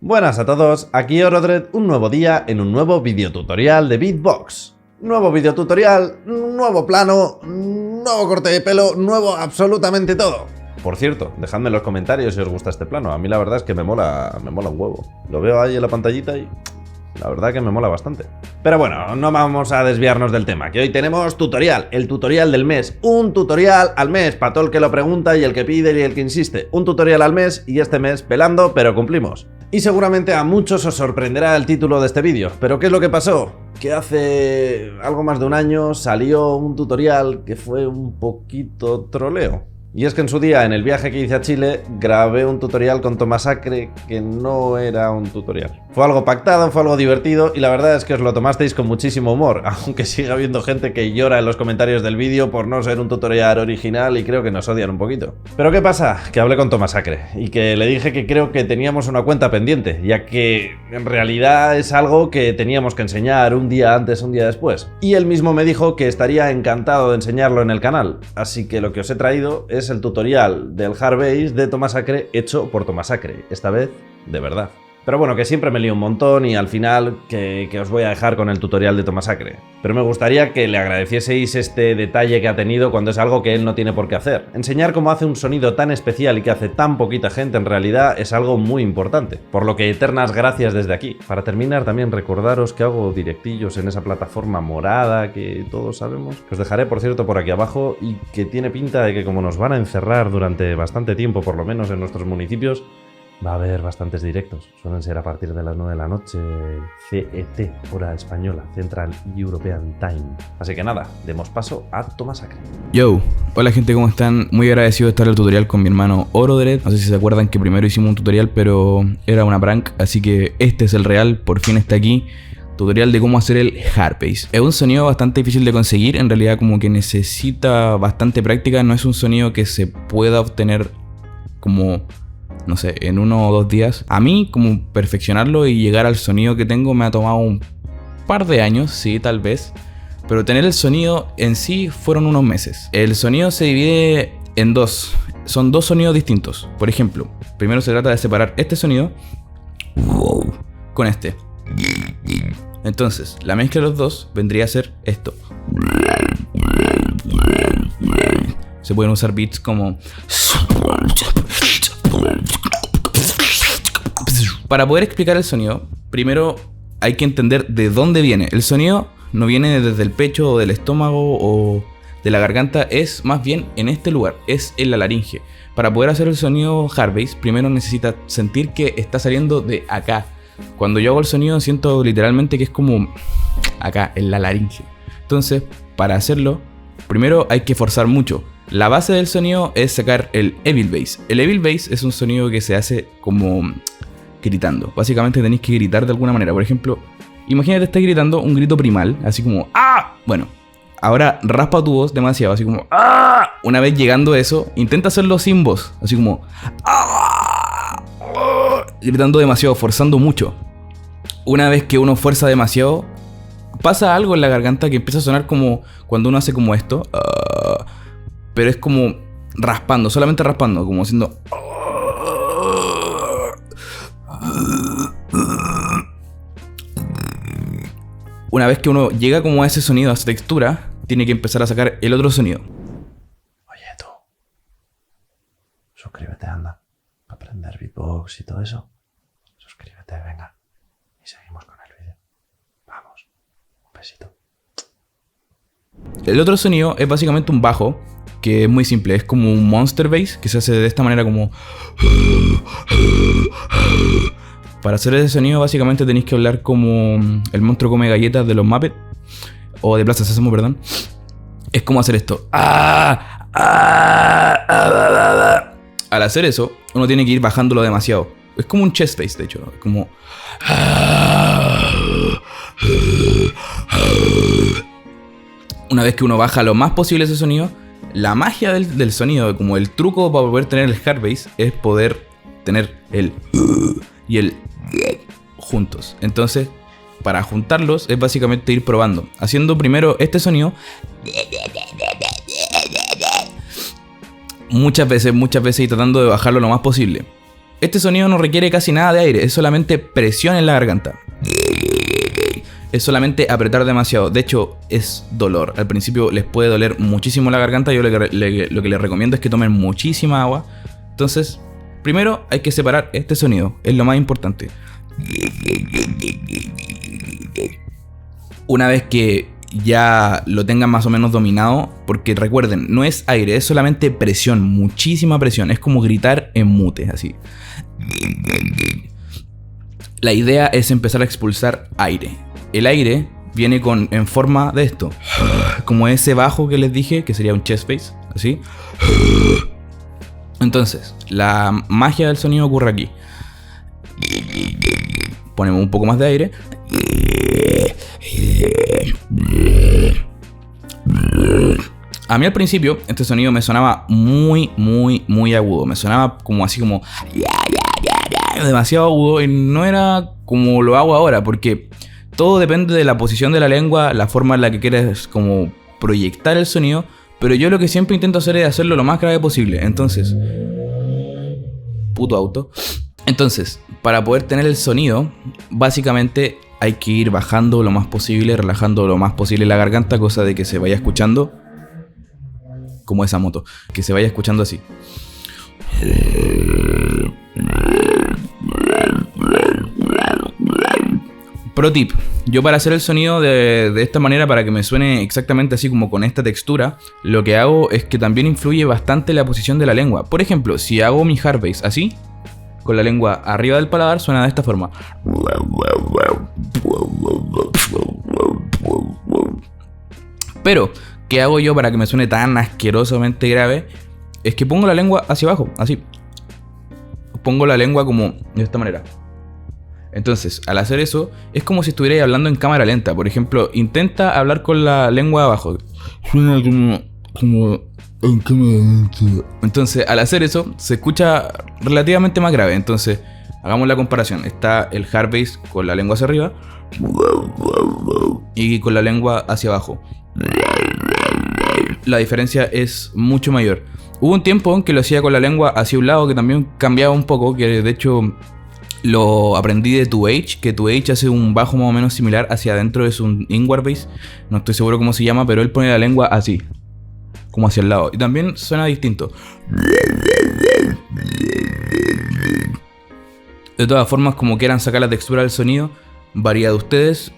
Buenas a todos, aquí Orodred, un nuevo día en un nuevo videotutorial de Beatbox. Nuevo videotutorial, nuevo plano, nuevo corte de pelo, nuevo absolutamente todo. Por cierto, dejadme en los comentarios si os gusta este plano, a mí la verdad es que me mola un huevo. Lo veo ahí en la pantallita y la verdad que me mola bastante. Pero bueno, no vamos a desviarnos del tema, que hoy tenemos tutorial, el tutorial del mes. Un tutorial al mes, para todo el que lo pregunta y el que pide y el que insiste. Un tutorial al mes y este mes pelando, pero cumplimos. Y seguramente a muchos os sorprenderá el título de este vídeo. ¿Pero qué es lo que pasó? Que hace algo más de un año salió un tutorial que fue un poquito troleo. Y es que en su día, en el viaje que hice a Chile, grabé un tutorial con Tomasacre que no era un tutorial. Fue algo pactado, fue algo divertido y la verdad es que os lo tomasteis con muchísimo humor, aunque siga habiendo gente que llora en los comentarios del vídeo por no ser un tutorial original y creo que nos odian un poquito. Pero ¿qué pasa? Que hablé con Tomasacre y que le dije que creo que teníamos una cuenta pendiente, ya que en realidad es algo que teníamos que enseñar un día antes, un día después. Y él mismo me dijo que estaría encantado de enseñarlo en el canal, así que lo que os he traído es el tutorial del Hardbase de Tomasacre hecho por Tomasacre, esta vez de verdad. Pero bueno, que siempre me lío un montón y al final que os voy a dejar con el tutorial de Tomasacre. Pero me gustaría que le agradecieseis este detalle que ha tenido cuando es algo que él no tiene por qué hacer. Enseñar cómo hace un sonido tan especial y que hace tan poquita gente en realidad es algo muy importante. Por lo que eternas gracias desde aquí. Para terminar también recordaros que hago directillos en esa plataforma morada que todos sabemos. Que os dejaré por cierto por aquí abajo y que tiene pinta de que como nos van a encerrar durante bastante tiempo, por lo menos en nuestros municipios, va a haber bastantes directos, suelen ser a partir de las 9 de la noche, CET, hora española, Central European Time. Así que nada, demos paso a Tomasacre. Yo, hola gente, ¿cómo están? Muy agradecido de estar en el tutorial con mi hermano Orodred. No sé si se acuerdan que primero hicimos un tutorial, pero era una prank, así que este es el real, por fin está aquí. Tutorial de cómo hacer el Hardbase. Es un sonido bastante difícil de conseguir, en realidad como que necesita bastante práctica, no es un sonido que se pueda obtener como, no sé, en 1 o 2 días. A mí, como perfeccionarlo y llegar al sonido que tengo me ha tomado un par de años, sí, tal vez. Pero tener el sonido en sí fueron unos meses. El sonido se divide en dos. Son 2 sonidos distintos. Por ejemplo, primero se trata de separar este sonido con este. Entonces, la mezcla de los dos vendría a ser esto. Se pueden usar beats como... Para poder explicar el sonido, primero hay que entender de dónde viene. El sonido no viene desde el pecho o del estómago o de la garganta, es más bien en este lugar, es en la laringe. Para poder hacer el sonido Hardbase, primero necesita sentir que está saliendo de acá. Cuando yo hago el sonido siento literalmente que es como acá, en la laringe. Entonces, para hacerlo, primero hay que forzar mucho. La base del sonido es sacar el Evil Bass. El Evil Bass es un sonido que se hace como gritando. Básicamente tenéis que gritar de alguna manera. Por ejemplo, imagínate estás gritando un grito primal, así como ¡ah! Bueno, ahora raspa tu voz demasiado, así como ¡ah! Una vez llegando a eso, intenta hacerlo sin voz, así como ¡ah! Gritando demasiado, forzando mucho. Una vez que uno fuerza demasiado, pasa algo en la garganta que empieza a sonar como cuando uno hace como esto, pero es como raspando, solamente raspando, como haciendo... Una vez que uno llega como a ese sonido, a esa textura, tiene que empezar a sacar el otro sonido. Oye tú, suscríbete, anda, para aprender beatbox y todo eso. Suscríbete, venga, y seguimos con el vídeo. Vamos, un besito. El otro sonido es básicamente un bajo, que es muy simple, es como un monster bass que se hace de esta manera como... Para hacer ese sonido básicamente tenéis que hablar como el monstruo come galletas de los Muppets, o de Plaza Sésamo, perdón. Es como hacer esto. Al hacer eso, uno tiene que ir bajándolo demasiado. Es como un chest bass, de hecho, es como... Una vez que uno baja lo más posible ese sonido, la magia del sonido, como el truco para poder tener el Hardbase, es poder tener el y el juntos. Entonces, para juntarlos es básicamente ir probando, haciendo primero este sonido muchas veces y tratando de bajarlo lo más posible. Este sonido no requiere casi nada de aire, es solamente presión en la garganta. Es solamente apretar demasiado. De hecho, es dolor. Al principio les puede doler muchísimo la garganta. Yo lo que les recomiendo es que tomen muchísima agua. Entonces, primero hay que separar este sonido. Es lo más importante. Una vez que ya lo tengan más o menos dominado, porque recuerden, no es aire, es solamente presión, muchísima presión. Es como gritar en mute, así. La idea es empezar a expulsar aire. El aire viene en forma de esto, como ese bajo que les dije, que sería un chest bass, así. Entonces, la magia del sonido ocurre aquí. Ponemos un poco más de aire. A mí al principio este sonido me sonaba muy agudo. Me sonaba como así como demasiado agudo y no era como lo hago ahora, porque todo depende de la posición de la lengua, la forma en la que quieres como proyectar el sonido. Pero yo lo que siempre intento hacer es hacerlo lo más grave posible. Entonces, puto auto. Entonces, para poder tener el sonido, básicamente hay que ir bajando lo más posible, relajando lo más posible la garganta, cosa de que se vaya escuchando como esa moto, que se vaya escuchando así. Pro tip, yo para hacer el sonido de esta manera, para que me suene exactamente así como con esta textura, lo que hago es que también influye bastante la posición de la lengua. Por ejemplo, si hago mi hard bass así, con la lengua arriba del paladar, suena de esta forma. Pero, ¿qué hago yo para que me suene tan asquerosamente grave? Es que pongo la lengua hacia abajo, así. Pongo la lengua como de esta manera. Entonces, al hacer eso, es como si estuvierais hablando en cámara lenta. Por ejemplo, intenta hablar con la lengua abajo. Suena como en cámara lenta. Entonces, al hacer eso, se escucha relativamente más grave. Entonces, hagamos la comparación. Está el hard bass con la lengua hacia arriba y con la lengua hacia abajo. La diferencia es mucho mayor. Hubo un tiempo en que lo hacía con la lengua hacia un lado, que también cambiaba un poco, que de hecho lo aprendí de 2H, que 2H hace un bajo más o menos similar hacia adentro, es un inward bass, no estoy seguro cómo se llama, pero él pone la lengua así, como hacia el lado, y también suena distinto. De todas formas, como quieran sacar la textura del sonido, varía de ustedes.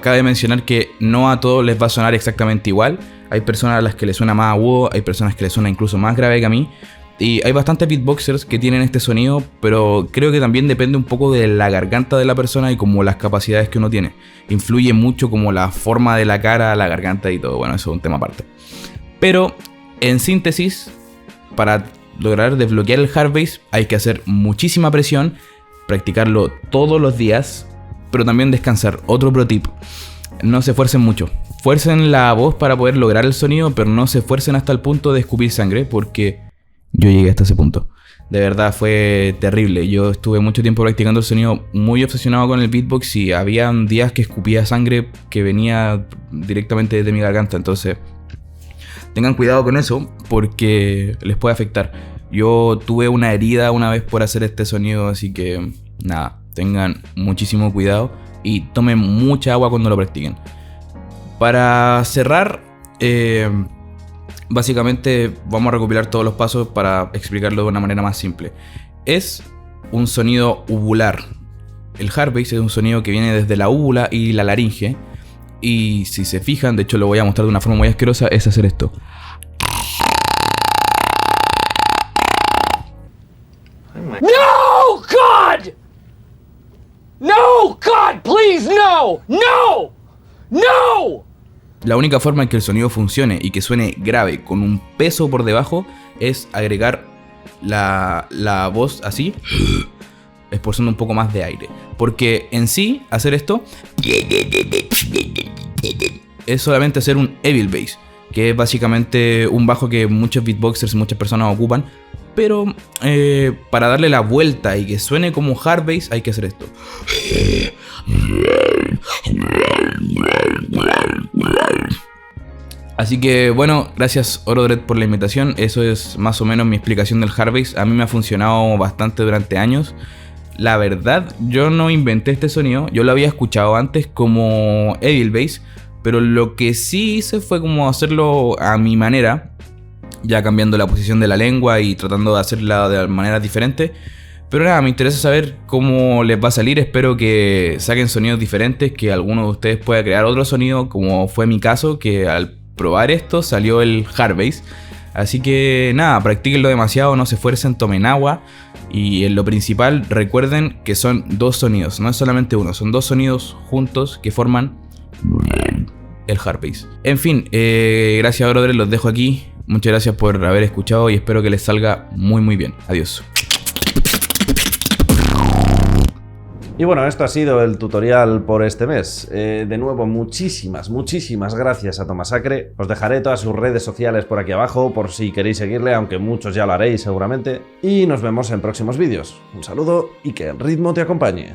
Cabe mencionar que no a todos les va a sonar exactamente igual. Hay personas a las que les suena más agudo, hay personas que les suena incluso más grave que a mí. Y hay bastantes beatboxers que tienen este sonido, pero creo que también depende un poco de la garganta de la persona y como las capacidades que uno tiene. Influye mucho como la forma de la cara, la garganta y todo. Bueno, eso es un tema aparte. Pero, en síntesis, para lograr desbloquear el hard bass hay que hacer muchísima presión, practicarlo todos los días, pero también descansar. Otro pro tip: no se esfuercen mucho. Fuercen la voz para poder lograr el sonido, pero no se esfuercen hasta el punto de escupir sangre, porque yo llegué hasta ese punto. De verdad fue terrible. Yo estuve mucho tiempo practicando el sonido, muy obsesionado con el beatbox, y había días que escupía sangre que venía directamente de mi garganta. Entonces, tengan cuidado con eso porque les puede afectar. Yo tuve una herida una vez por hacer este sonido, así que nada, tengan muchísimo cuidado y tomen mucha agua cuando lo practiquen. Para cerrar, básicamente vamos a recopilar todos los pasos para explicarlo de una manera más simple. Es un sonido uvular. El hard bass es un sonido que viene desde la úvula y la laringe. Y si se fijan, de hecho lo voy a mostrar de una forma muy asquerosa, es hacer esto. No, God! No, God, please, no! No! No! La única forma en que el sonido funcione y que suene grave con un peso por debajo es agregar la voz así, expulsando un poco más de aire. Porque en sí, hacer esto es solamente hacer un evil bass, que es básicamente un bajo que muchos beatboxers y muchas personas ocupan. Pero para darle la vuelta y que suene como hard bass hay que hacer esto. Así que bueno, gracias Orodred por la invitación. Eso es más o menos mi explicación del Hardbase. A mí me ha funcionado bastante durante años. La verdad, yo no inventé este sonido. Yo lo había escuchado antes como Evil Bass, pero lo que sí hice fue como hacerlo a mi manera, ya cambiando la posición de la lengua y tratando de hacerla de maneras diferentes. Pero nada, me interesa saber cómo les va a salir. Espero que saquen sonidos diferentes, que alguno de ustedes pueda crear otro sonido, como fue mi caso, que al probar esto salió el Hardbase. Así que nada, practíquenlo demasiado, no se esfuercen, tomen agua. Y en lo principal, recuerden que son dos sonidos, no es solamente uno, son dos sonidos juntos que forman el Hardbase. En fin, gracias Orodred, los dejo aquí. Muchas gracias por haber escuchado y espero que les salga muy bien. Adiós. Y bueno, esto ha sido el tutorial por este mes. De nuevo, muchísimas gracias a Tomasacre. Os dejaré todas sus redes sociales por aquí abajo, por si queréis seguirle, aunque muchos ya lo haréis seguramente. Y nos vemos en próximos vídeos. Un saludo y que el ritmo te acompañe.